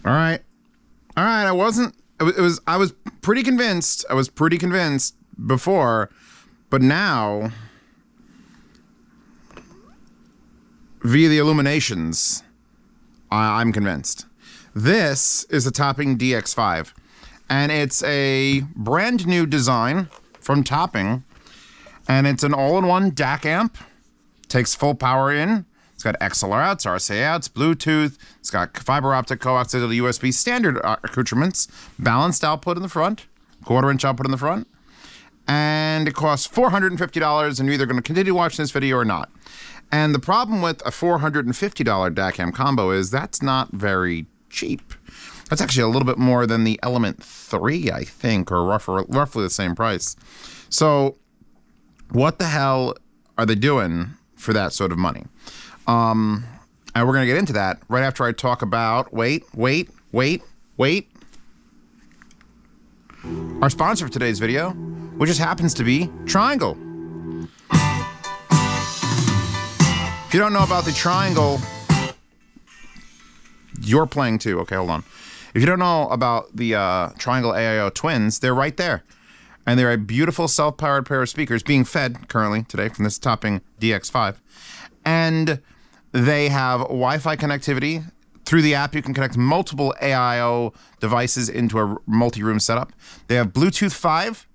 All right. All right. I wasn't. I was pretty convinced. I was pretty convinced before, but now, via the illuminations, I'm convinced. This is the Topping DX5, and it's a brand new design from Topping, and it's an all-in-one DAC amp. Takes full power in. It's got XLR outs, RCA outs, Bluetooth. It's got fiber optic, coax, digital, USB, standard accoutrements, balanced output in the front, 1/4-inch output in the front, and it costs $450, and you're either going to continue watching this video or not. And the problem with a $450 DAC amp combo is that's not very cheap. That's actually a little bit more than the Element 3, I think, or roughly the same price. So what the hell are they doing for that sort of money? And we're going to get into that right after I talk about, wait. Our sponsor for today's video, which just happens to be Triangle. If you don't know about the Triangle, you're playing too. Okay, hold on. If you don't know about the Triangle AIO twins, they're right there. And they're a beautiful self-powered pair of speakers being fed currently today from this Topping DX5. And they have Wi-Fi connectivity. Through the app, you can connect multiple AIO devices into a multi-room setup. They have Bluetooth 5.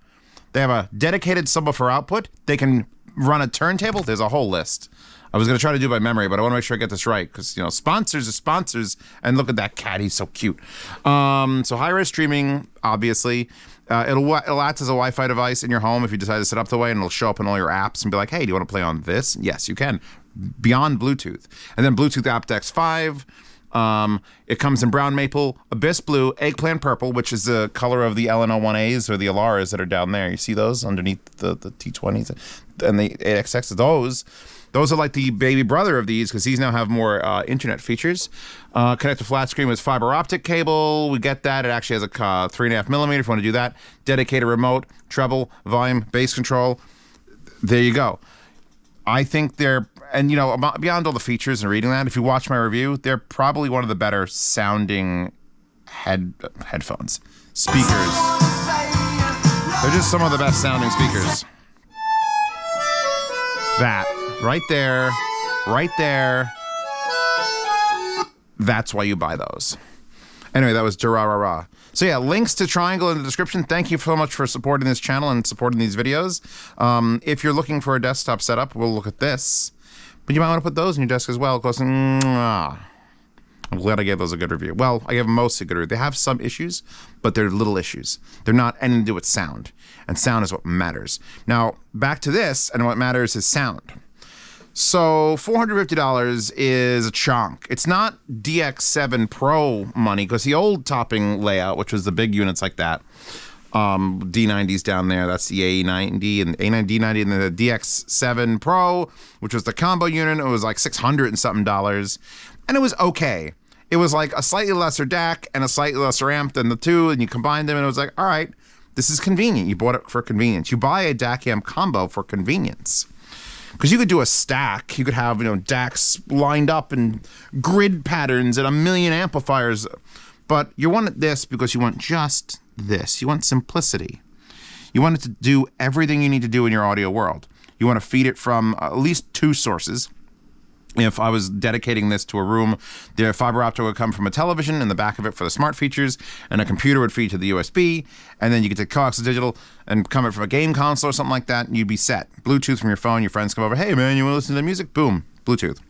They have a dedicated subwoofer output. They can run a turntable. There's a whole list. I was going to try to do it by memery, but I want to make sure I get this right because, you know, sponsors are sponsors. And look at that cat. He's so cute. So high-res streaming, obviously. It'll act as a Wi-Fi device in your home if you decide to set up the way, and it'll show up in all your apps and be like, hey, do you want to play on this? Yes, you can. Beyond Bluetooth. And then Bluetooth aptX 5. It comes in brown maple, abyss blue, eggplant purple, which is the color of the LN01As or the Alaras that are down there. You see those underneath the T20s and the 8XX? Those are like the baby brother of these because these now have more internet features. Connect to flat screen with fiber optic cable. We get that. It actually has a 3.5 millimeter if you want to do that. Dedicated remote, treble, volume, bass control. There you go. I think they're, and you know, beyond all the features and reading that, if you watch my review, they're probably one of the better sounding headphones. Speakers. They're just some of the best sounding speakers. That. Right there. Right there. That's why you buy those. Anyway, that was Durarara. So yeah, links to Triangle in the description. Thank you so much for supporting this channel and supporting these videos. If you're looking for a desktop setup, we'll look at this. But you might want to put those in your desk as well. Because, I'm glad I gave those a good review. Well, I gave them mostly a good review. They have some issues, but they're little issues. They're not anything to do with sound. And sound is what matters. Now, back to this, and what matters is sound. So $450 is a chunk. It's not DX7 Pro money, because the old Topping layout, which was the big units like that, D90's down there, that's the A90 and D90, and the DX7 Pro, which was the combo unit, it was like $600 and something, and it was okay. It was like a slightly lesser DAC and a slightly lesser amp than the two, and you combined them, and it was like, all right, this is convenient. You bought it for convenience. You buy a DAC amp combo for convenience. Because you could do a stack, you could have, you know, DACs lined up in grid patterns and a million amplifiers, but you want this because you want just this. You want simplicity. You want it to do everything you need to do in your audio world. You want to feed it from at least two sources. If I was dedicating this to a room, the fiber optic would come from a television in the back of it for the smart features, and a computer would feed to the USB, and then you could take coax to digital and come in from a game console or something like that, and you'd be set. Bluetooth from your phone, your friends come over, hey man, you want to listen to music? Boom, Bluetooth.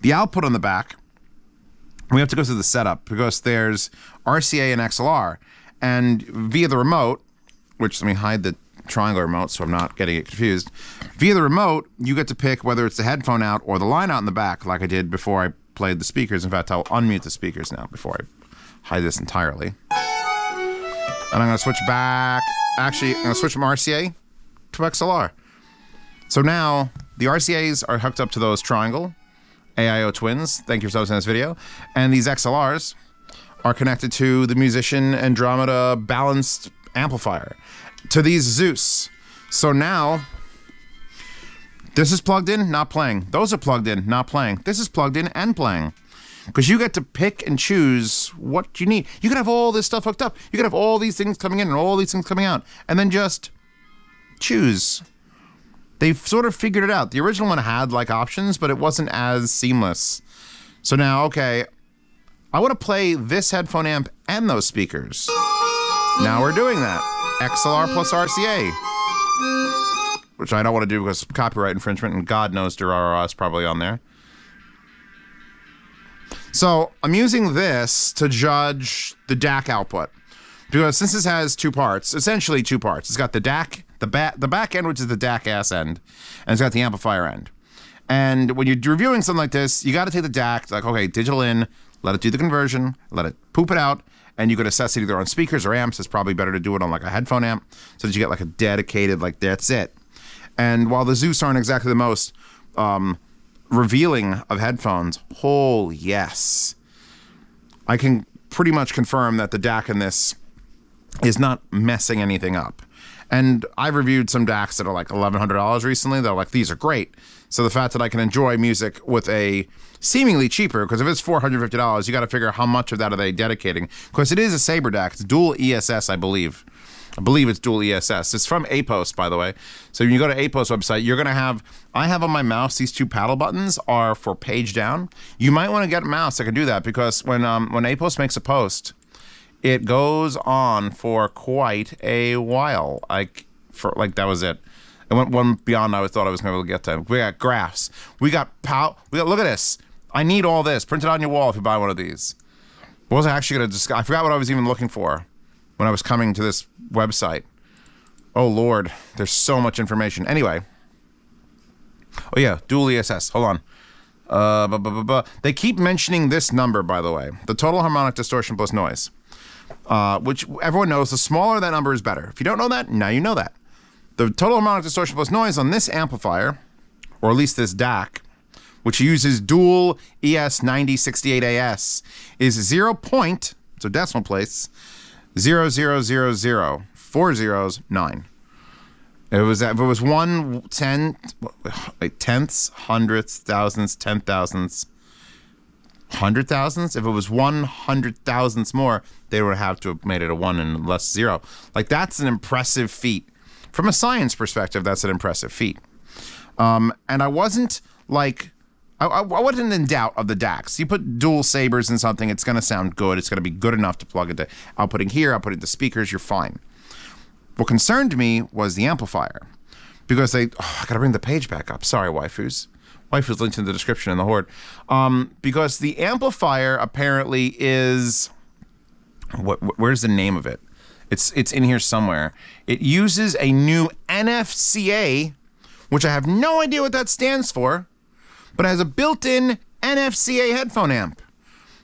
The output on the back, we have to go through the setup because there's RCA and XLR, and via the remote, which let me hide the Triangle remote so I'm not getting it confused. Via the remote, you get to pick whether it's the headphone out or the line out in the back, like I did before I played the speakers. In fact, I'll unmute the speakers now before I hide this entirely. And I'm going to switch back. Actually, I'm going to switch from RCA to XLR. So now the RCAs are hooked up to those Triangle AIO twins. Thank you for watching this video. And these XLRs are connected to the Musician Andromeda balanced amplifier, to these Zeus. So now, this is plugged in, not playing. Those are plugged in, not playing. This is plugged in and playing. because you get to pick and choose what you need. You can have all this stuff hooked up. You can have all these things coming in and all these things coming out, and then just choose. They've sort of figured it out. The original one had like options, but it wasn't as seamless. So now, okay, I want to play this headphone amp and those speakers. Now we're doing that. XLR plus RCA. Which I don't want to do because copyright infringement, and God knows Durara is probably on there. So I'm using this to judge the DAC output. Because since this has two parts, essentially two parts. It's got the DAC, the back end, which is the DAC ass end, and it's got the amplifier end. And when you're reviewing something like this, you got to take the DAC, like, okay, digital in, let it do the conversion, let it poop it out, and you could assess it either on speakers or amps. It's probably better to do it on like a headphone amp so that you get like a dedicated, like, that's it. And while the Zeus aren't exactly the most revealing of headphones, oh yes, I can pretty much confirm that the DAC in this is not messing anything up. And I've reviewed some DACs that are like $1,100 recently. They're like, these are great. So the fact that I can enjoy music with a seemingly cheaper, because if it's $450, you got to figure out how much of that are they dedicating. Because it is a Sabre DAC. It's dual ESS, I believe. I believe it's dual ESS. It's from APOS, by the way. So when you go to APOS website, you're going to have, I have on my mouse, these two paddle buttons are for page down. You might want to get a mouse that can do that, because when APOS makes a post, it goes on for quite a while. That was it. It went one beyond I thought I was going to be able to get to. We got graphs. We got, look at this. I need all this. Print it on your wall if you buy one of these. What was I actually going to discuss? I forgot what I was even looking for when I was coming to this website. Oh, Lord. There's so much information. Anyway. Oh, yeah. Dual ESS. Hold on. They keep mentioning this number, by the way. The total harmonic distortion plus noise. Which everyone knows, the smaller that number is better. If you don't know that, now you know that. The total harmonic distortion plus noise on this amplifier, or at least this DAC, which uses dual ES9068AS, is 0. So decimal place, 0.0000 4 zeros 9. If it was 1 10, like tenths, hundredths, thousandths, 10,000ths, 100,000ths. If it was 100,000ths more, they would have to have made it a 1 and less 0. Like, that's an impressive feat. From a science perspective, that's an impressive feat. And I wasn't like, I wasn't in doubt of the DACs. You put dual Sabres in something, it's going to sound good. It's going to be good enough to plug into outputting here, outputting the speakers, you're fine. What concerned me was the amplifier. Because I got to bring the page back up. Sorry, waifus. Waifus linked in the description in the Horde. Because the amplifier apparently is, where's the name of it? It's in here somewhere. It uses a new NFCA, which I have no idea what that stands for, but has a built-in NFCA headphone amp,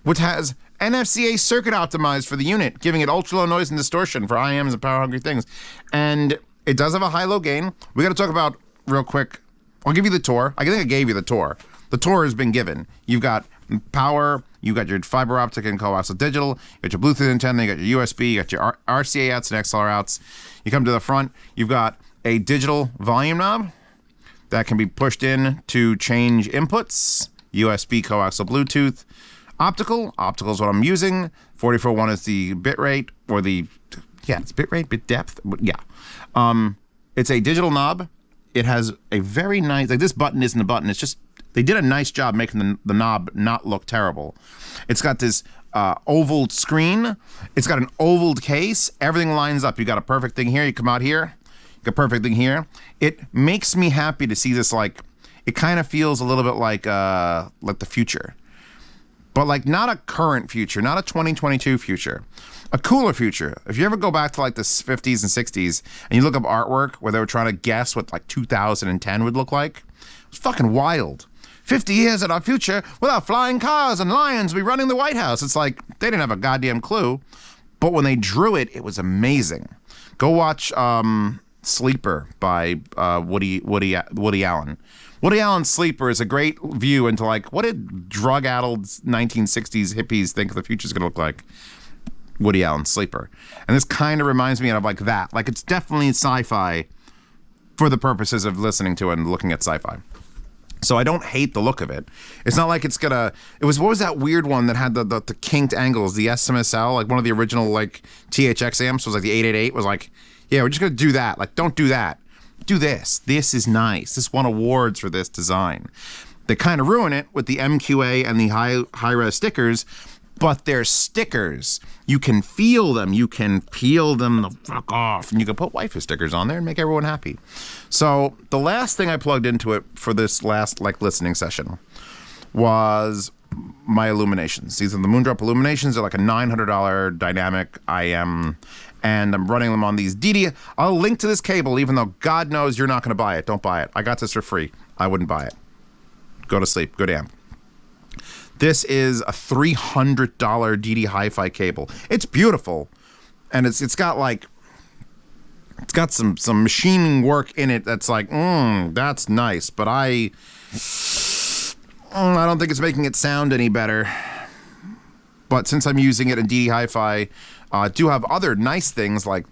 which has NFCA circuit optimized for the unit, giving it ultra-low noise and distortion for IMs and power-hungry things. And it does have a high-low gain. We got to talk about, real quick, I'll give you the tour. I think I gave you the tour. The tour has been given. You've got power, you got your fiber optic and coaxial digital, you got your Bluetooth antenna, you got your USB, you got your RCA outs and XLR outs. You come to the front, you've got a digital volume knob that can be pushed in to change inputs, USB, coaxial, Bluetooth. Optical is what I'm using. 44.1 is the bit rate, or the, it's bit rate, bit depth, yeah. It's a digital knob. It has a very nice, like, this button isn't a button, it's just, they did a nice job making the knob not look terrible. It's got this oval screen. It's got an oval case. Everything lines up. You got a perfect thing here. You come out here. You got a perfect thing here. It makes me happy to see this, like, it kind of feels a little bit like the future. But, like, not a current future, not a 2022 future. A cooler future. If you ever go back to, like, the 50s and 60s and you look up artwork where they were trying to guess what, like, 2010 would look like, it was fucking wild. 50 years in our future, without flying cars and lions, we running the White House. It's like, they didn't have a goddamn clue. But when they drew it, it was amazing. Go watch Sleeper by Woody Allen. Woody Allen's Sleeper is a great view into, like, what did drug-addled 1960s hippies think the future's gonna look like? Woody Allen's Sleeper. And this kind of reminds me of, like, that. Like, it's definitely sci-fi for the purposes of listening to it and looking at sci-fi. So I don't hate the look of it. It's not like it's gonna. It was, what was that weird one that had the kinked angles? The SMSL, like one of the original like THX amps was like the 888 was like, yeah, we're just gonna do that. Like, don't do that. Do this. This is nice. This won awards for this design. They kind of ruin it with the MQA and the high-res stickers, but they're stickers. You can feel them. You can peel them the fuck off. And you can put waifu stickers on there and make everyone happy. So the last thing I plugged into it for this last like listening session was my illuminations. These are the Moondrop illuminations. They're like a $900 dynamic IM, and I'm running them on these DD. I'll link to this cable, even though God knows you're not going to buy it. Don't buy it. I got this for free. I wouldn't buy it. Go to sleep. Good amp. This is a $300 DD Hi-Fi cable. It's beautiful, and it's got like, it's got some machining work in it that's like, that's nice, but I don't think it's making it sound any better. But since I'm using it in DD Hi-Fi, do have other nice things like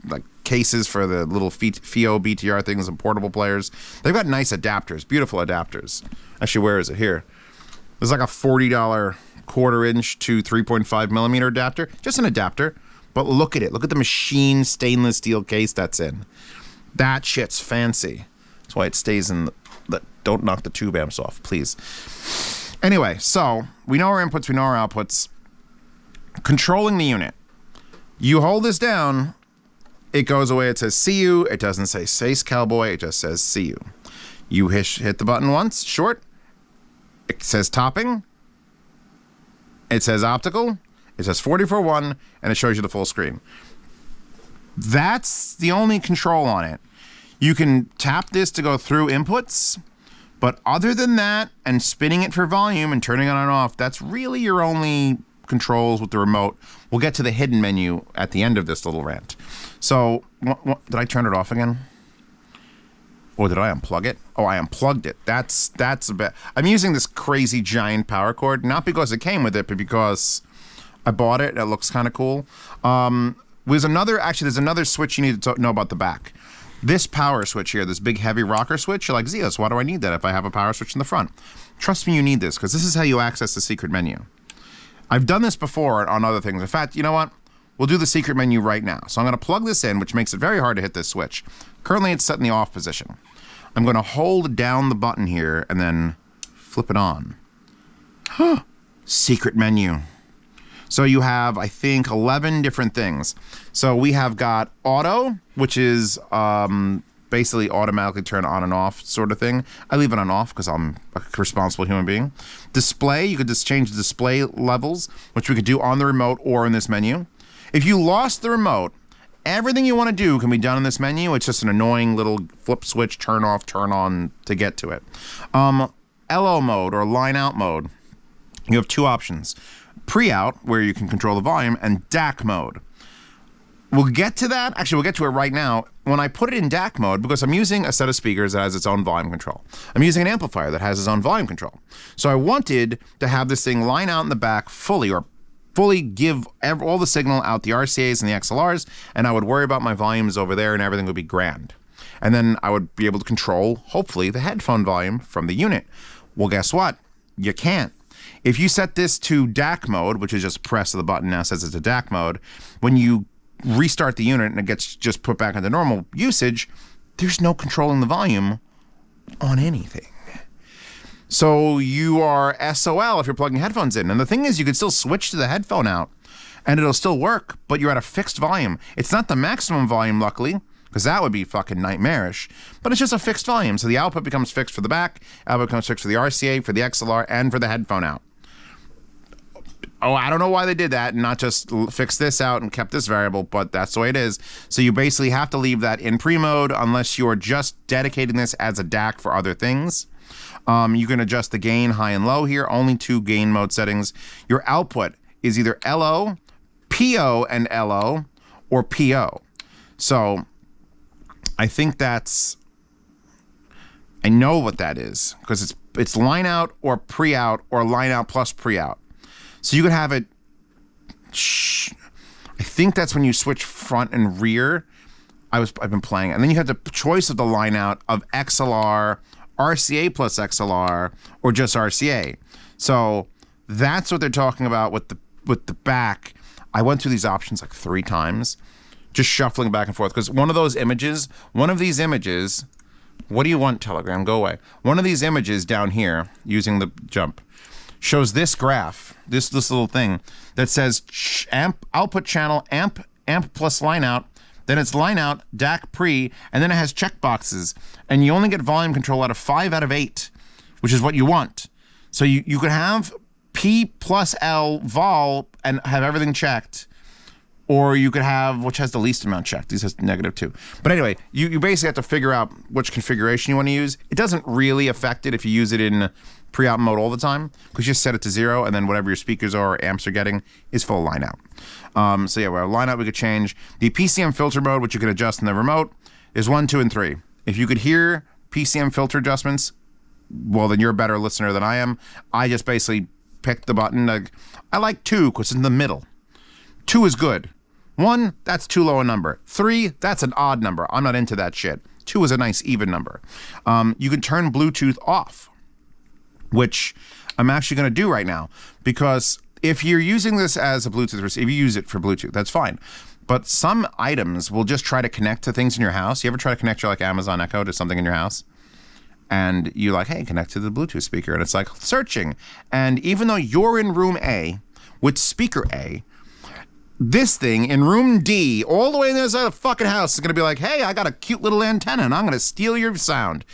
cases for the little FIO BTR things and portable players. They've got nice adapters, beautiful adapters. Actually, where is it? Here. There's like a $40 1/4" to 3.5 millimeter adapter. Just an adapter. But look at it. Look at the machine stainless steel case that's in. That shit's fancy. That's why it stays in the don't knock the tube amps off, please. Anyway, so we know our inputs, we know our outputs. Controlling the unit. You hold this down, it goes away. It says see you. It doesn't say Space Cowboy. It just says see you. You hit the button once, short. It says topping. It says optical. It says 44.1, and it shows you the full screen. That's the only control on it. You can tap this to go through inputs, but other than that, and spinning it for volume and turning it on and off, that's really your only controls with the remote. We'll get to the hidden menu at the end of this little rant. So, did I turn it off again? Or did I unplug it? Oh, I unplugged it. That's a bit. I'm using this crazy giant power cord, not because it came with it, but because I bought it. It looks kind of cool. There's another switch you need to know about the back. This power switch here, this big heavy rocker switch, you're like, Zeos, why do I need that if I have a power switch in the front? Trust me, you need this, because this is how you access the secret menu. I've done this before on other things. In fact, you know what? We'll do the secret menu right now. So I'm going to plug this in, which makes it very hard to hit this switch. Currently, it's set in the off position. I'm going to hold down the button here and then flip it on. Secret menu. So you have, I think, 11 different things. So we have got auto, which is basically automatically turn on and off sort of thing. I leave it on off because I'm a responsible human being. Display, you could just change the display levels, which we could do on the remote or in this menu. If you lost the remote, everything you want to do can be done in this menu. It's just an annoying little flip switch, turn off, turn on to get to it. LO mode or line out mode, you have two options. Pre-out, where you can control the volume, and DAC mode. We'll get to that. Actually, we'll get to it right now. When I put it in DAC mode, because I'm using a set of speakers that has its own volume control. I'm using an amplifier that has its own volume control. So I wanted to have this thing line out in the back fully, or fully give all the signal out the RCAs and the XLRs, and I would worry about my volumes over there and everything would be grand. And then I would be able to control, hopefully, the headphone volume from the unit. Well, guess what? You can't. If you set this to DAC mode, which is just press of the button now says it's a DAC mode, when you restart the unit and it gets just put back into normal usage, there's no controlling the volume on anything. So you are SOL if you're plugging headphones in. And the thing is, you can still switch to the headphone out and it'll still work, but you're at a fixed volume. It's not the maximum volume, luckily, because that would be fucking nightmarish, but it's just a fixed volume. So the output becomes fixed for the back, output becomes fixed for the RCA, for the XLR, and for the headphone out. Oh, I don't know why they did that and not just fix this out and kept this variable, but that's the way it is. So you basically have to leave that in pre-mode unless you're just dedicating this as a DAC for other things. You can adjust the gain high and low here, only two gain mode settings. Your output is either LO, PO and LO, or PO. So I think I know what that is because it's line out or pre-out or line out plus pre-out. So you could have it, I think that's when you switch front and rear. I've been playing, and then you have the choice of the line out of XLR, RCA plus XLR, or just RCA. So that's what they're talking about with the back. I went through these options like 3 times, just shuffling back and forth, because one of these images, what do you want, Telegram? Go away. One of these images down here, using the jump, shows this graph, this little thing that says amp output channel, amp plus line out, then it's line out, DAC pre, and then it has checkboxes, and you only get volume control out of 5 out of 8, which is what you want. So you could have P plus L vol and have everything checked, or you could have which has the least amount checked. These has -2. But anyway, you basically have to figure out which configuration you want to use. It doesn't really affect it if you use it in pre-out mode all the time, because you just set it to 0, and then whatever your speakers are or amps are getting is full line out. So yeah, we have line out we could change. The PCM filter mode, which you can adjust in the remote, is 1, 2, and 3. If you could hear PCM filter adjustments, well, then you're a better listener than I am. I just basically picked the button. I like 2 because it's in the middle. 2 is good. 1, that's too low a number. 3, that's an odd number. I'm not into that shit. 2 is a nice even number. You can turn Bluetooth off, which I'm actually going to do right now, because if you're using this as a Bluetooth receiver, if you use it for Bluetooth, that's fine. But some items will just try to connect to things in your house. You ever try to connect your like Amazon Echo to something in your house? And you're like, hey, connect to the Bluetooth speaker. And it's like searching. And even though you're in room A with speaker A, this thing in room D, all the way in the other side of the fucking house, is going to be like, hey, I got a cute little antenna and I'm going to steal your sound.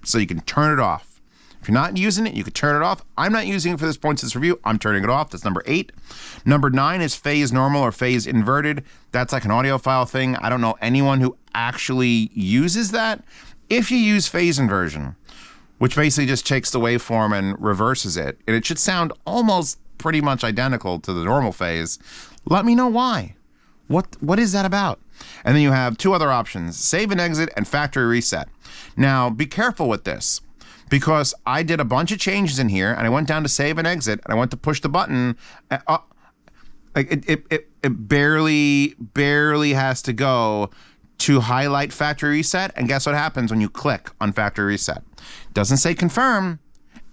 So you can turn it off. If you're not using it, you can turn it off. I'm not using it for this point of this review. I'm turning it off. That's number 8. Number 9 is phase normal or phase inverted. That's like an audiophile thing. I don't know anyone who actually uses that. If you use phase inversion, which basically just takes the waveform and reverses it, and it should sound almost pretty much identical to the normal phase, let me know why. What is that about? And then you have 2 other options, save and exit and factory reset. Now, be careful with this, because I did a bunch of changes in here, and I went down to save and exit, and I went to push the button. It barely has to go to highlight factory reset, and guess what happens when you click on factory reset? Doesn't say confirm,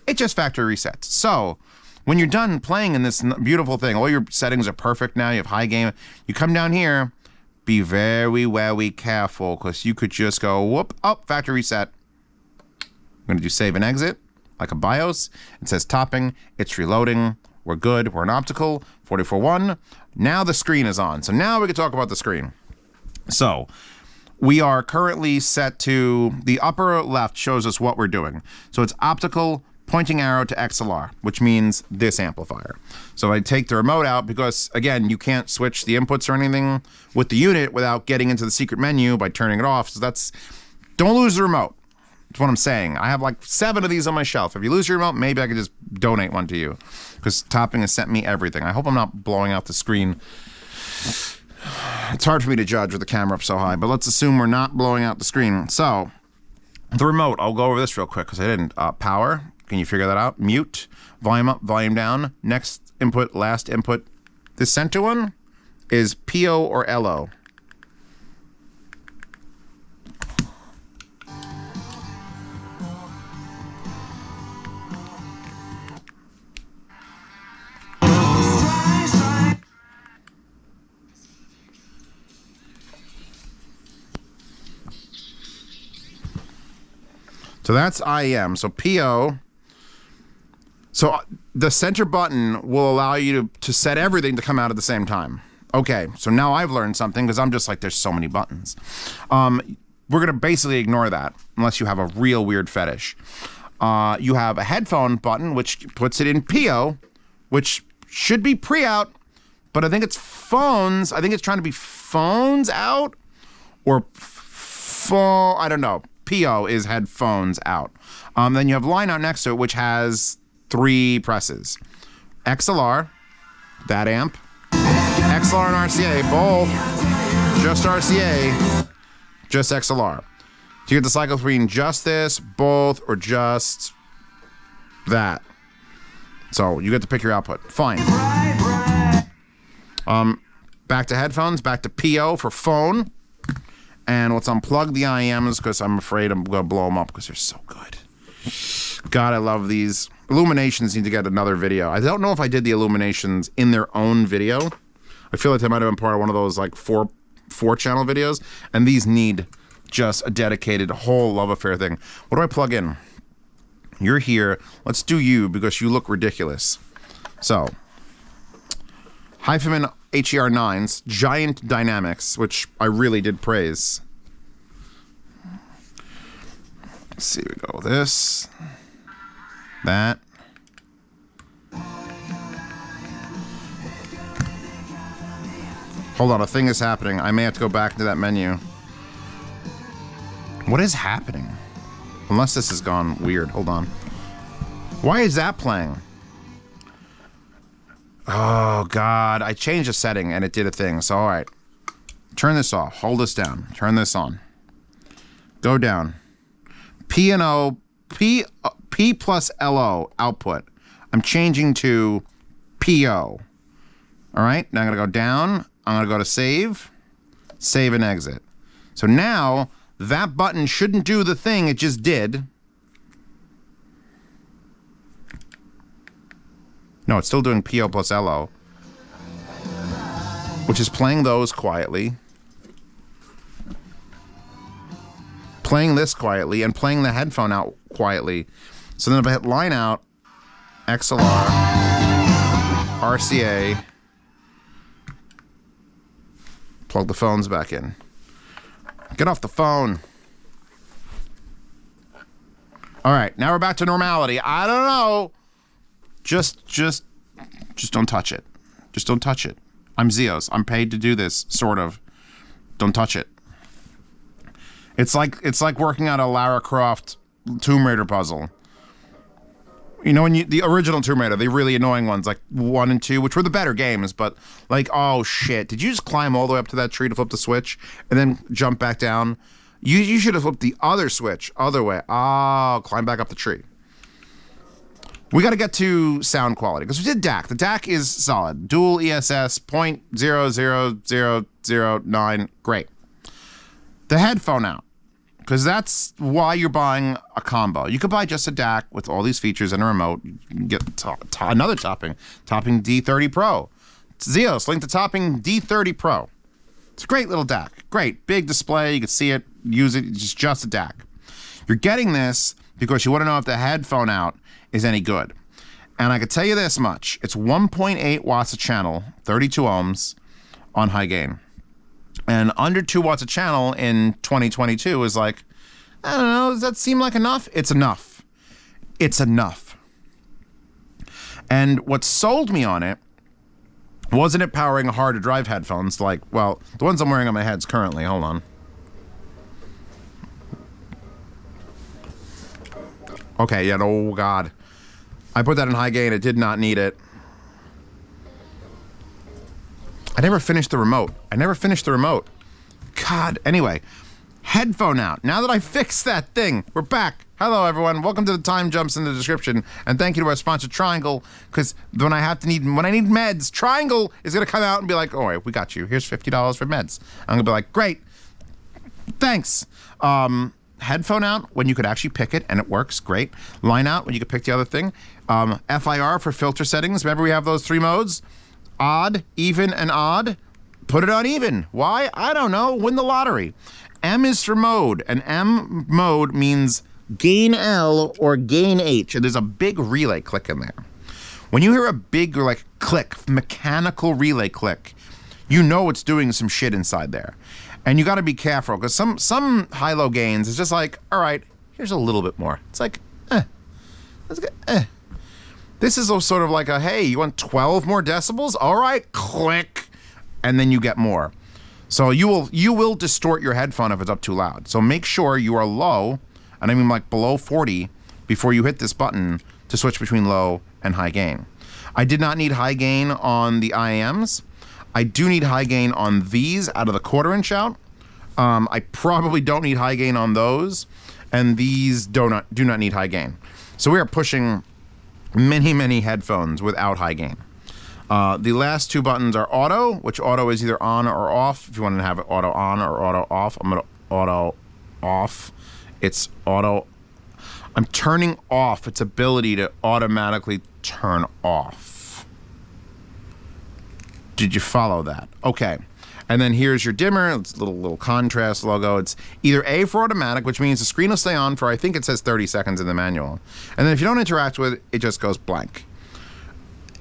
it just factory resets. So when you're done playing in this beautiful thing, all your settings are perfect now, you have high gain, you come down here, be very careful, because you could just go, whoop, up, factory reset. I'm going to do save and exit, like a BIOS. It says topping, it's reloading, we're good, we're in optical, 44.1. Now the screen is on. So now we can talk about the screen. So we are currently set to, the upper left shows us what we're doing. So it's optical, pointing arrow to XLR, which means this amplifier. So I take the remote out because, again, you can't switch the inputs or anything with the unit without getting into the secret menu by turning it off. So don't lose the remote. That's what I'm saying. I have like 7 of these on my shelf. If you lose your remote, maybe I could just donate one to you, because Topping has sent me everything. I hope I'm not blowing out the screen. It's hard for me to judge with the camera up so high, but let's assume we're not blowing out the screen. So the remote, I'll go over this real quick because I didn't. Power, can you figure that out? Mute, volume up, volume down, next input, last input. The center one is PO or LO. So that's IEM. So PO. So the center button will allow you to set everything to come out at the same time. Okay, so now I've learned something, because I'm just like, there's so many buttons. We're going to basically ignore that unless you have a real weird fetish. You have a headphone button, which puts it in PO, which should be pre-out, but I think it's phones. I think it's trying to be phones out or phone. I don't know. PO is headphones out. Then you have line out next to it, which has 3 presses. XLR, that amp, XLR and RCA, both, just RCA, just XLR. So you get the cycle between just this, both, or just that. So you get to pick your output. Fine. Back to headphones, back to PO for phone. And let's unplug the IEMs, because I'm afraid I'm going to blow them up because they're so good. God, I love these. Illuminations need to get another video. I don't know if I did the illuminations in their own video. I feel like they might have been part of one of those like four channel videos, and these need just a dedicated whole love affair thing. What do I plug in? You're here. Let's do you because you look ridiculous. So, Hyphaman HER9s, giant dynamics, which I really did praise. Let's see, we go with this, that. Hold on, a thing is happening. I may have to go back to that menu. What is happening? Unless this has gone weird. Hold on. Why is that playing? Oh, God. I changed a setting and it did a thing. So, all right. Turn this off. Hold this down. Turn this on. Go down. P and O. P plus LO output. I'm changing to PO. All right. Now I'm going to go down. I'm going to go to save. Save and exit. So now that button shouldn't do the thing it just did. No, it's still doing PO plus LO, which is playing those quietly, playing this quietly, and playing the headphone out quietly. So then if I hit line out, XLR, RCA, plug the phones back in. Get off the phone. All right, now we're back to normality. I don't know. Just don't touch it. Just don't touch it. I'm Zeos. I'm paid to do this, sort of. Don't touch it. It's like working on a Lara Croft Tomb Raider puzzle. You know, when the original Tomb Raider, the really annoying ones, like 1 and 2, which were the better games, but like, oh shit, did you just climb all the way up to that tree to flip the switch and then jump back down? You should have flipped the other switch, other way. Oh, climb back up the tree. We got to get to sound quality because we did DAC. The DAC is solid. Dual ESS 0.00009. Great. The headphone out, because that's why you're buying a combo. You could buy just a DAC with all these features and a remote. You can get another topping D30 Pro. Zeos, link to topping D30 Pro. It's a great little DAC. Great. Big display. You can see it, use it. It's just a DAC. You're getting this because you want to know if the headphone out is any good. And I could tell you this much. It's 1.8 watts a channel, 32 ohms on high gain. And under 2 watts a channel in 2022 is like, I don't know, does that seem like enough? It's enough. It's enough. And what sold me on it wasn't it powering hard to drive headphones like, well, the ones I'm wearing on my heads currently. Hold on. Okay, yeah, oh God. I put that in high gain. It did not need it. I never finished the remote. God, anyway. Headphone out. Now that I fixed that thing, we're back. Hello, everyone. Welcome to the time jumps in the description. And thank you to our sponsor, Triangle, because when I need meds, Triangle is going to come out and be like, all right, we got you. Here's $50 for meds. I'm going to be like, great. Thanks. Headphone out when you could actually pick it and it works great. Line out when you could pick the other thing. FIR for filter settings. Remember we have those 3 modes? Odd, even, and odd. Put it on even. Why? I don't know. Win the lottery. M is for mode, and M mode means gain L or gain H, and there's a big relay click in there. When you hear a big like click, mechanical relay click, you know it's doing some shit inside there. And you got to be careful because some high-low gains is just like, all right, here's a little bit more. It's like, let's get, This is sort of like a, hey, you want 12 more decibels? All right, click, and then you get more. So you will distort your headphone if it's up too loud. So make sure you are low, and I mean like below 40, before you hit this button to switch between low and high gain. I did not need high gain on the IAMs. I do need high gain on these out of the 1/4 inch out. I probably don't need high gain on those, and these do not need high gain. So we are pushing many headphones without high gain. The last 2 buttons are auto, which auto is either on or off. If you want to have it auto on or auto off, I'm going to auto off. It's auto. I'm turning off its ability to automatically turn off. Did you follow that? Okay. And then here's your dimmer. It's a little contrast logo. It's either A for automatic, which means the screen will stay on for, I think it says 30 seconds in the manual. And then if you don't interact with it, it just goes blank.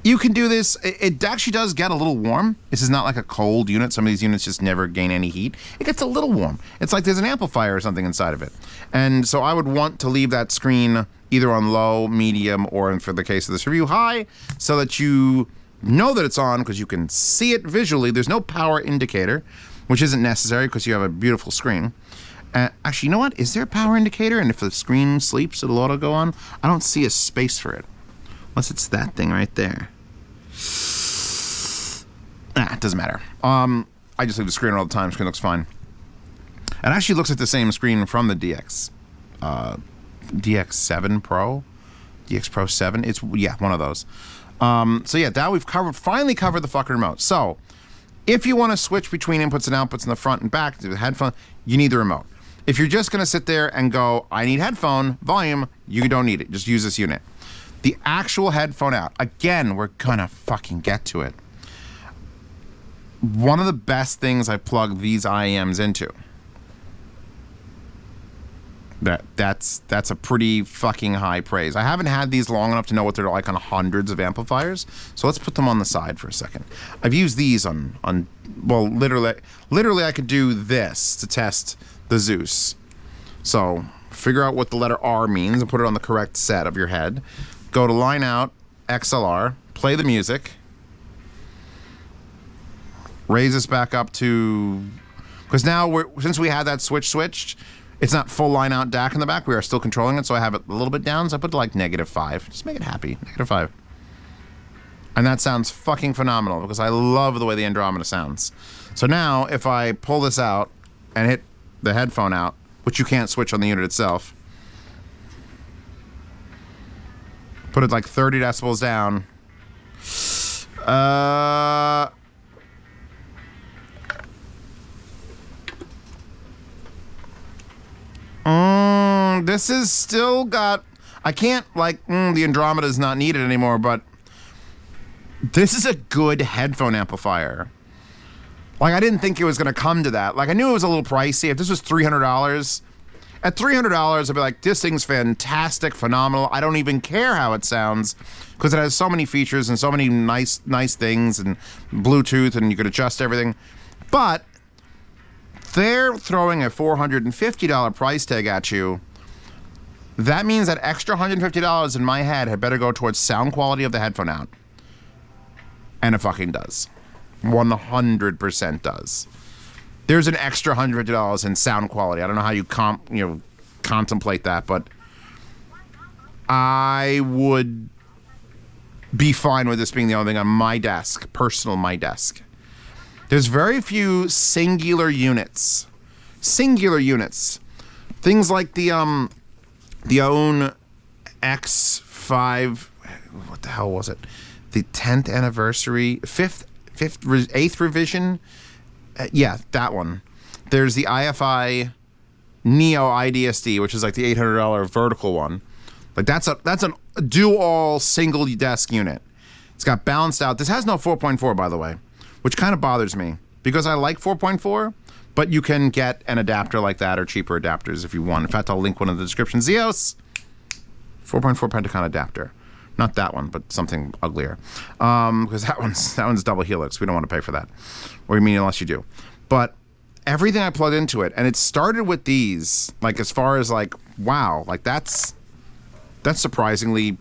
You can do this. It actually does get a little warm. This is not like a cold unit. Some of these units just never gain any heat. It gets a little warm. It's like there's an amplifier or something inside of it. And so I would want to leave that screen either on low, medium, or for the case of this review, high, so that you know that it's on because you can see it visually. There's no power indicator, which isn't necessary because you have a beautiful screen. Actually, you know what? Is there a power indicator? And if the screen sleeps, it'll auto go on? I don't see a space for it. Unless it's that thing right there. It doesn't matter. I just leave the screen on all the time. Screen looks fine. It actually looks like the same screen from the DX7 Pro, DX Pro 7. It's, yeah, one of those. So yeah, now we've finally covered the fucking remote. So if you want to switch between inputs and outputs in the front and back to the headphone, you need the remote. If you're just going to sit there and go, I need headphone volume, you don't need it. Just use this unit. The actual headphone out, again, we're gonna fucking get to it. One of the best things I plug these IEMs into. That's a pretty fucking high praise. I haven't had these long enough to know what they're like on hundreds of amplifiers, so let's put them on the side for a second. I've used these on well, literally I could do this to test the Zeus. So figure out what the letter R means and put it on the correct set of your head. Go to line out, XLR, play the music, raise this back up to, because now since we had that switched, it's not full line out DAC in the back, we are still controlling it, so I have it a little bit down, so I put it like -5. Just make it happy, -5. And that sounds fucking phenomenal because I love the way the Andromeda sounds. So now if I pull this out and hit the headphone out, which you can't switch on the unit itself, put it like 30 decibels down. This is still got, I can't like, the Andromeda is not needed anymore, but this is a good headphone amplifier. Like, I didn't think it was gonna come to that. Like, I knew it was a little pricey. If this was $300, at $300, I'd be like, this thing's fantastic, phenomenal. I don't even care how it sounds because it has so many features and so many nice things and Bluetooth and you could adjust everything. But they're throwing a $450 price tag at you. That means that extra $150 in my head had better go towards sound quality of the headphone out. And it fucking does. 100% does. There's an extra $150 in sound quality. I don't know how you contemplate that, but I would be fine with this being the only thing on my desk, my desk. There's very few singular units. Things like the OWN X5, what the hell was it? The 10th anniversary, 8th revision. Yeah, that one. There's the IFI Neo IDSD, which is like the $800 vertical one. Like that's a do-all single desk unit. It's got balanced out. This has no 4.4, by the way, which kind of bothers me because I like 4.4, but you can get an adapter like that or cheaper adapters if you want. In fact, I'll link one in the description. Zeos 4.4 Pentacon adapter. Not that one, but something uglier. Because that one's double helix. We don't want to pay for that. Or you mean unless you do. But everything I plugged into it, and it started with these, like as far as like, wow, like that's surprisingly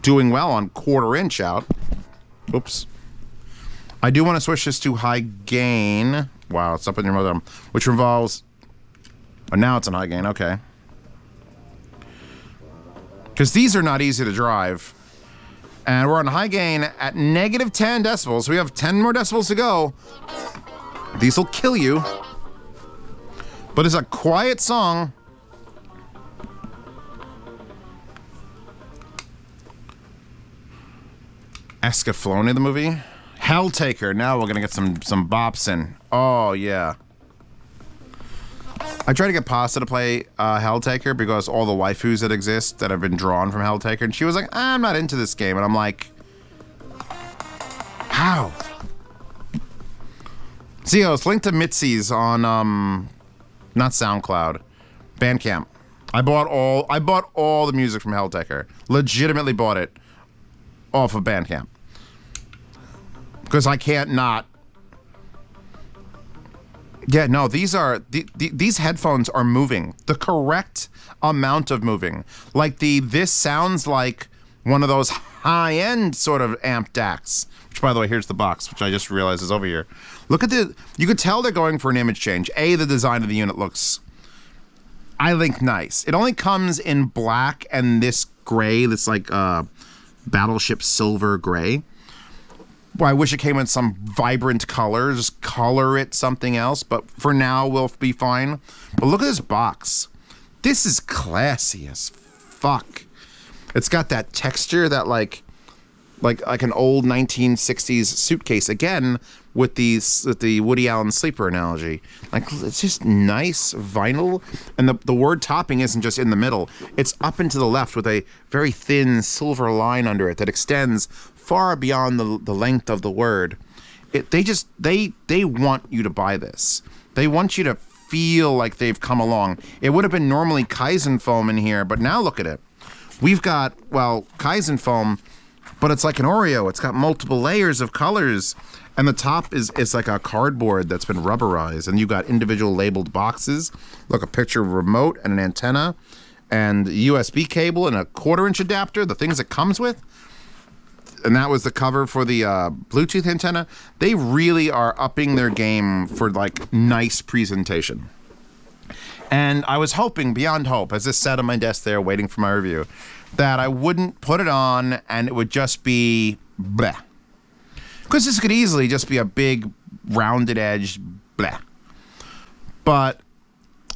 doing well on 1/4 inch out. Oops. I do want to switch this to high gain. Wow, it's up in your mother, which involves, oh, now it's on high gain, okay. Because these are not easy to drive. And we're on high gain at -10 decibels. So we have 10 more decibels to go. These will kill you. But it's a quiet song. Escaflowne, the movie. Helltaker. Now we're gonna get some bops in. Oh yeah. I tried to get Pasta to play Helltaker because all the waifus that exist that have been drawn from Helltaker, and she was like, I'm not into this game. And I'm like, how? Zeos, link to Mitzi's on, not SoundCloud, Bandcamp. I bought all the music from Helltaker. Legitimately bought it off of Bandcamp. Because I can't not. Yeah, no, these headphones are moving. The correct amount of moving. Like this sounds like one of those high-end sort of amp DACs. Which, by the way, here's the box, which I just realized is over here. Look at you could tell they're going for an image change. The design of the unit looks, I think, nice. It only comes in black and this gray, this like battleship silver gray. Well, I wish it came in some vibrant color. Just color it something else. But for now, we'll be fine. But look at this box. This is classy as fuck. It's got that texture that like an old 1960s suitcase. Again, with the Woody Allen sleeper analogy. Like, it's just nice vinyl. And the word topping isn't just in the middle. It's up and to the left with a very thin silver line under it that extends far beyond the length of the word. They want you to buy this. They want you to feel like they've come along. It would have been normally Kaizen foam in here, but now look at it. We've got, well, Kaizen foam, but it's like an Oreo. It's got multiple layers of colors, and the top is like a cardboard that's been rubberized, and you've got individual labeled boxes. Look, a picture of a remote and an antenna and a USB cable and a 1/4-inch adapter, the things it comes with. And that was the cover for the Bluetooth antenna. They really are upping their game for like nice presentation. And I was hoping, beyond hope, as this sat on my desk there waiting for my review, that I wouldn't put it on and it would just be bleh. Because this could easily just be a big rounded edge bleh. But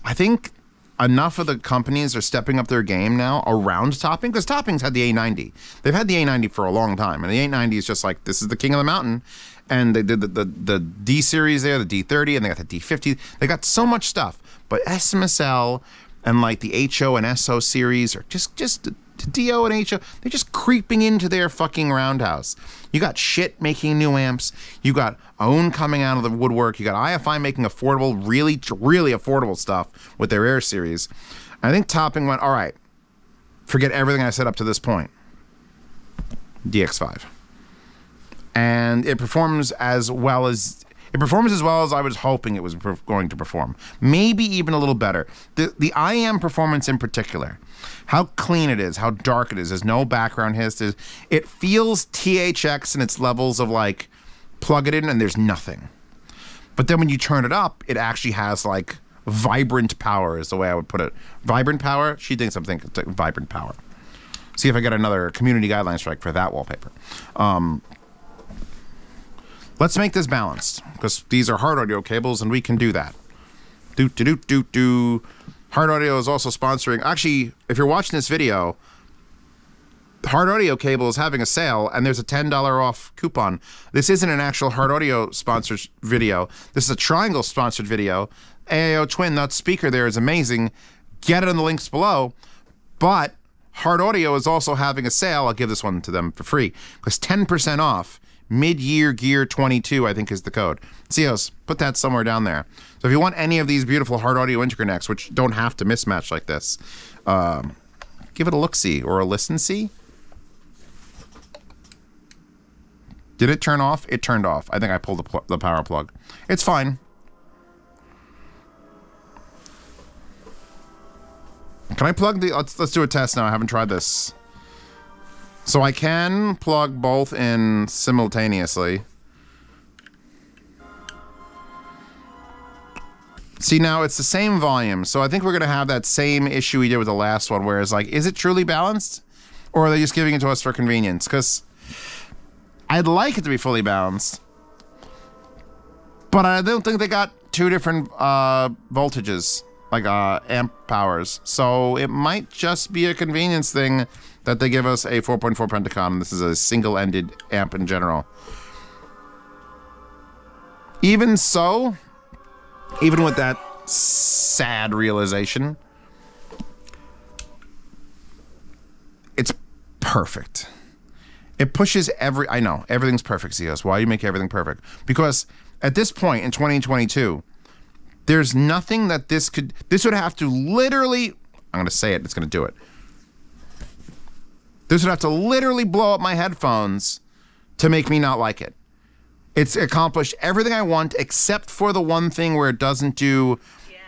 I think enough of the companies are stepping up their game now around topping, because topping's had the A90. They've had the A90 for a long time, and the A90 is just like, this is the king of the mountain. And they did the D series there, the D30, and they got the D50. They got so much stuff. But SMSL and like the HO and SO series, or just DO and HO, they're just creeping into their fucking roundhouse. You got shit making new amps. You got OWN coming out of the woodwork. You got IFI making affordable, really affordable stuff with their Air series. I think topping went, all right, forget everything I said up to this point. DX5. And it performs as well as I was hoping it was going to perform. Maybe even a little better. The IM performance in particular, how clean it is, how dark it is. There's no background hiss. It feels THX in its levels of like, plug it in and there's nothing. But then when you turn it up, it actually has like vibrant power is the way I would put it. Vibrant power? She thinks I'm thinking vibrant power. See if I get another community guideline strike for that wallpaper. Let's make this balanced, because these are hard audio cables, and we can do that. Hard Audio is also sponsoring. Actually, if you're watching this video, Hard Audio Cable is having a sale, and there's a $10 off coupon. This isn't an actual Hard Audio sponsored video. This is a Triangle sponsored video. AIO Twin, that speaker there is amazing. Get it in the links below. But Hard Audio is also having a sale. I'll give this one to them for free, because 10% off. Mid-year gear 22, I think, is the code. Zeos, put that somewhere down there. So if you want any of these beautiful Hard Audio interconnects, which don't have to mismatch like this, give it a look-see or a listen-see. Did it turn off? It turned off. I think I pulled the power plug. It's fine. Can I plug the... Let's do a test now. I haven't tried this. So I can plug both in simultaneously. See, now it's the same volume, so I think we're going to have that same issue we did with the last one, where it's like, is it truly balanced? Or are they just giving it to us for convenience? Because I'd like it to be fully balanced, but I don't think they got two different voltages, like amp powers. So it might just be a convenience thing that they give us a 4.4 Pentacon. This is a single-ended amp in general. Even so, even with that sad realization. It's perfect. It pushes I know, everything's perfect, Zeos. Why do you make everything perfect? Because at this point in 2022, there's nothing that this would have to literally, I'm going to say it, it's going to do it. This would have to literally blow up my headphones to make me not like it. It's accomplished everything I want except for the one thing where it doesn't do... Yeah,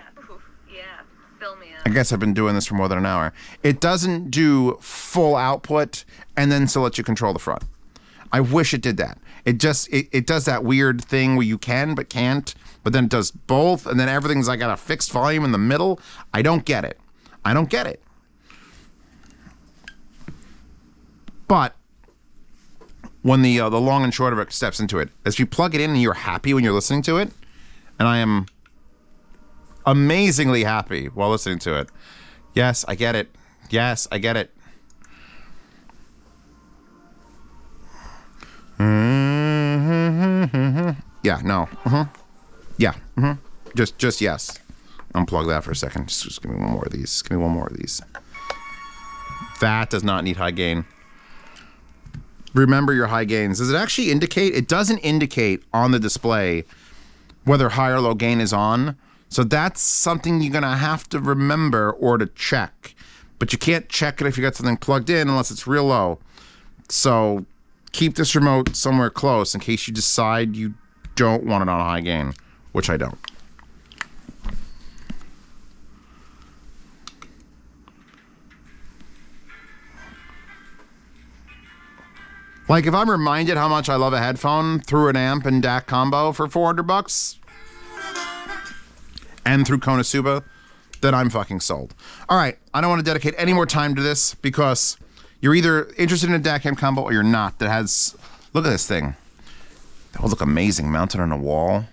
fill me in. I guess I've been doing this for more than an hour. It doesn't do full output and then still let you control the front. I wish it did that. It does that weird thing where you can but can't, but then it does both, and then everything's like at a fixed volume in the middle. I don't get it. I don't get it. But when the long and short of it steps into it, as you plug it in and you're happy when you're listening to it, and I am amazingly happy while listening to it. Yes, I get it. Yes, I get it. Yeah, no. Yeah. Just yes. Unplug that for a second. Just give me one more of these. Give me one more of these. That does not need high gain. Remember your high gains. Does it actually indicate? It doesn't indicate on the display whether high or low gain is on. So that's something you're going to have to remember or to check. But you can't check it if you got something plugged in unless it's real low. So keep this remote somewhere close in case you decide you don't want it on high gain, which I don't. Like if I'm reminded how much I love a headphone through an amp and DAC combo for $400 and through Konosuba, then I'm fucking sold. All right, I don't want to dedicate any more time to this because you're either interested in a DAC amp combo or you're not. That has, look at this thing. That would look amazing mounted on a wall.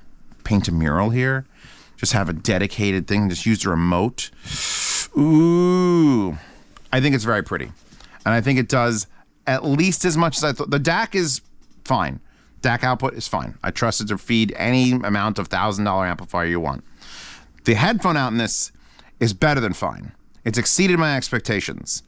Paint a mural here. Just have a dedicated thing. Just use the remote. Ooh. I think it's very pretty. And I think it does at least as much as I thought. The DAC is fine. DAC output is fine. I trust it to feed any amount of $1,000 amplifier you want. The headphone out in this is better than fine. It's exceeded my expectations.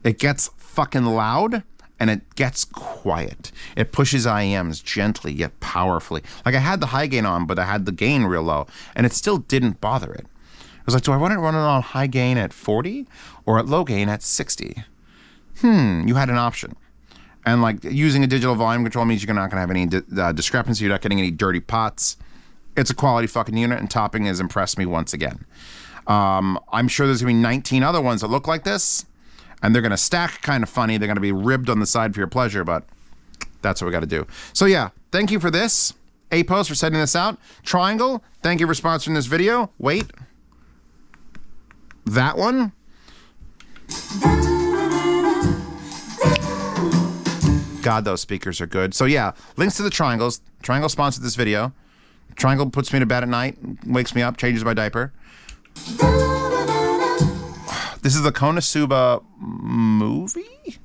It gets fucking loud and it gets quiet. It pushes IEMs gently yet powerfully. Like I had the high gain on, but I had the gain real low and it still didn't bother it. I was like, do I want to run it on high gain at 40 or at low gain at 60? You had an option. And like using a digital volume control means you're not going to have any discrepancy. You're not getting any dirty pots. It's a quality fucking unit, and topping has impressed me once again. I'm sure there's going to be 19 other ones that look like this, and they're going to stack kind of funny. They're going to be ribbed on the side for your pleasure, but that's what we got to do. So yeah, thank you for this. APOS for sending this out. Triangle, thank you for sponsoring this video. Wait. That one. God, those speakers are good. So yeah, links to the Triangles. Triangle sponsored this video. Triangle puts me to bed at night, wakes me up, changes my diaper. This is the Konosuba movie?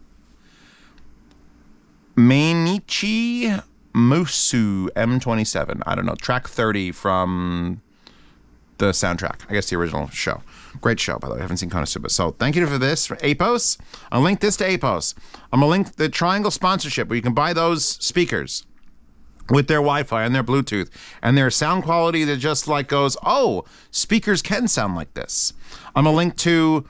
Mainichi Musu M27. I don't know. Track 30 from the soundtrack. I guess the original show. Great show, by the way. I haven't seen Konosuba. So thank you for this, for APOS. I'll link this to APOS. I'm going to link the Triangle sponsorship where you can buy those speakers with their Wi-Fi and their Bluetooth and their sound quality that just like goes, oh, speakers can sound like this. I'm going to link to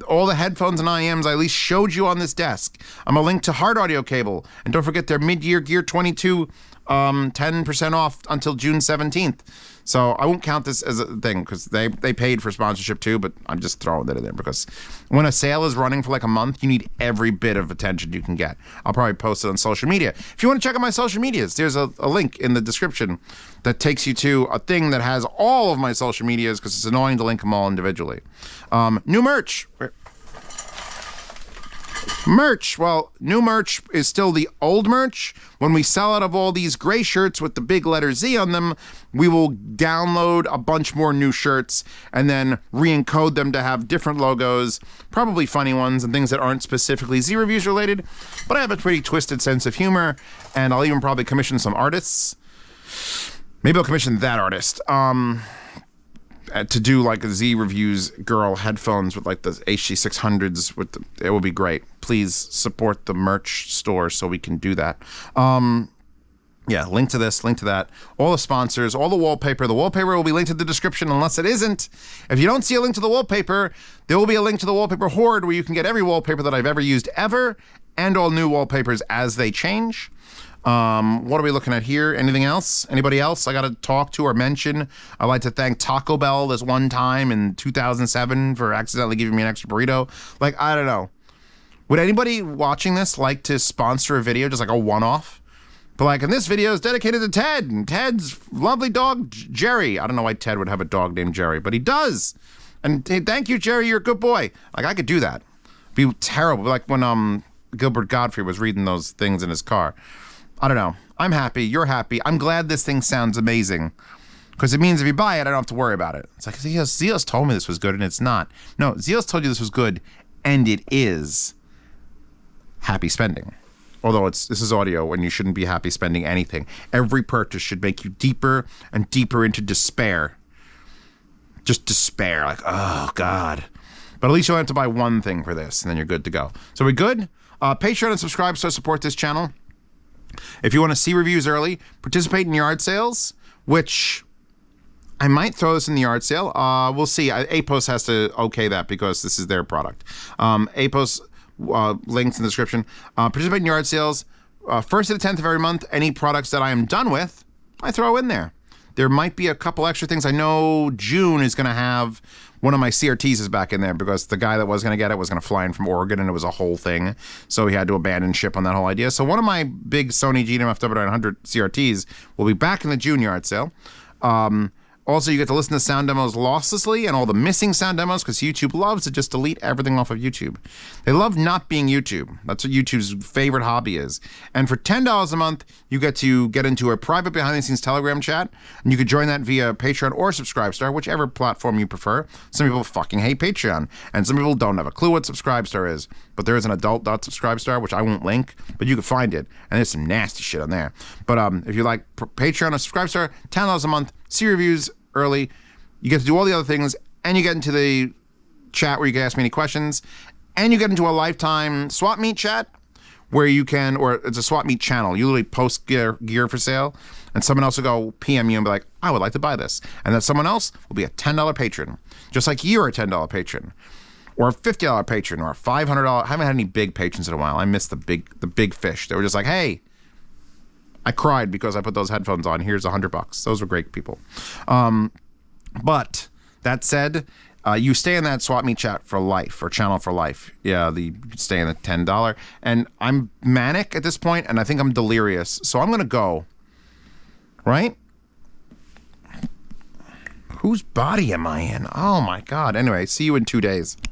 all the headphones and IEMs I at least showed you on this desk. I'm going to link to Hard Audio Cable. And don't forget their mid-year Gear 22 10% off until June 17th. So I won't count this as a thing because they paid for sponsorship too, but I'm just throwing that in there because when a sale is running for like a month, you need every bit of attention you can get. I'll probably post it on social media. If you want to check out my social medias, there's a link in the description that takes you to a thing that has all of my social medias because it's annoying to link them all individually. New merch. Merch. Well, new merch is still the old merch. When we sell out of all these gray shirts with the big letter Z on them, we will download a bunch more new shirts and then re-encode them to have different logos, probably funny ones and things that aren't specifically Z Reviews related. But I have a pretty twisted sense of humor, and I'll even probably commission some artists. Maybe I'll commission that artist. to do like a Z Reviews girl headphones with like the HC600s it will be great. Please support the merch store so we can do that. Yeah, link to this, link to that. All the sponsors, all the wallpaper. The wallpaper will be linked in the description unless it isn't. If you don't see a link to the wallpaper, there will be a link to the wallpaper hoard where you can get every wallpaper that I've ever used ever and all new wallpapers as they change. What are we looking at here? Anything else? Anybody else I got to talk to or mention? I'd like to thank Taco Bell this one time in 2007 for accidentally giving me an extra burrito. Like, I don't know. Would anybody watching this like to sponsor a video, just like a one-off? But like, and this video is dedicated to Ted and Ted's lovely dog, Jerry. I don't know why Ted would have a dog named Jerry, but he does. And hey, thank you, Jerry. You're a good boy. Like, I could do that. It'd be terrible. Like when Gilbert Gottfried was reading those things in his car. I don't know. I'm happy. You're happy. I'm glad this thing sounds amazing. Because it means if you buy it, I don't have to worry about it. It's like, Zeos told me this was good, and it's not. No, Zeos told you this was good, and it is happy spending. Although this is audio and you shouldn't be happy spending anything. Every purchase should make you deeper and deeper into despair. Just despair. Like, oh, God. But at least you'll have to buy one thing for this, and then you're good to go. So we good? Patreon and subscribe so support this channel. If you want to see reviews early, participate in yard sales, which I might throw this in the yard sale. We'll see. APOS has to okay that because this is their product. APOS... links in the description. Participate in yard sales. 1st to the 10th of every month. Any products that I am done with, I throw in there. There might be a couple extra things. I know June is going to have one of my CRTs is back in there because the guy that was going to get it was going to fly in from Oregon and it was a whole thing. So he had to abandon ship on that whole idea. So one of my big Sony GMF-W900 CRTs will be back in the June yard sale. Also, you get to listen to sound demos losslessly and all the missing sound demos because YouTube loves to just delete everything off of YouTube. They love not being YouTube. That's what YouTube's favorite hobby is. And for $10 a month, you get to get into a private behind-the-scenes Telegram chat, and you can join that via Patreon or Subscribestar, whichever platform you prefer. Some people fucking hate Patreon, and some people don't have a clue what Subscribestar is. But there is an adult.subscribestar, which I won't link, but you can find it, and there's some nasty shit on there. But if you like Patreon or Subscribestar, $10 a month, see reviews early, you get to do all the other things, and you get into the chat where you can ask me any questions, and you get into a lifetime swap meet chat where you can, or it's a swap meet channel. You literally post gear for sale, and someone else will go PM you and be like, I would like to buy this. And then someone else will be a $10 patron, just like you're a $10 patron, or a $50 patron, or a $500. I haven't had any big patrons in a while. I missed the big fish. They were just like, hey, I cried because I put those headphones on. Here's $100. Those were great people. But that said, you stay in that swap meet chat for life, or channel for life. Yeah, you stay in the $10. And I'm manic at this point, and I think I'm delirious. So I'm gonna go. Right? Whose body am I in? Oh my God. Anyway, see you in 2 days.